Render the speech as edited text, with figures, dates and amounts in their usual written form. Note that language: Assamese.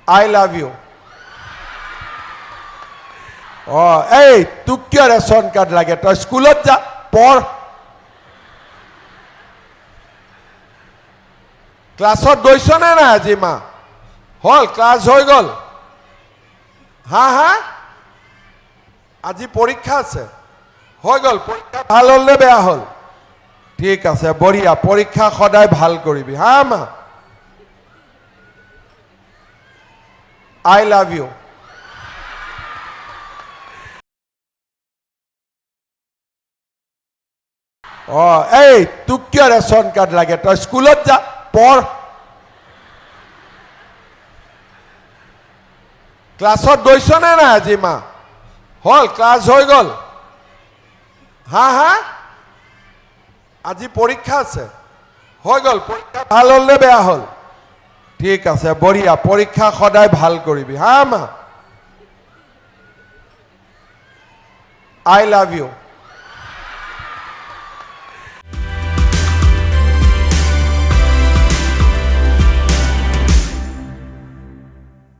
I love you. Oh, hey, তোক কিয় ৰেচন কাৰ্ড লাগে? তই স্কুলত যা, পঢ়। ক্লাছত গৈছ নে নাই আজি মা? হ'ল, ক্লাছ হৈ গ'ল? হা হা? আজি পৰীক্ষা আছে। হৈ গ'ল, পৰীক্ষা ভাল হ'ল নে বেয়া হ'ল? ঠিক আছে, বঢ়িয়া। পৰীক্ষা সদায় ভাল কৰিবি, হা মা? I love you. Oh, hey, তোক কিয় ৰেচন কাৰ্ড লাগে? তই স্কুলত যা, পঢ়। ক্লাছত গৈছ নে নাই আজি মা? হ'ল, ক্লাছ হৈ গ'ল? হা হা? আজি পৰীক্ষা আছে। হৈ গ'ল, পৰীক্ষা ভাল হ'ল নে বেয়া হ'ল? ঠিক আছে, বঢ়িয়া। পৰীক্ষা সদায় ভাল কৰিবি, হা মা? I love you.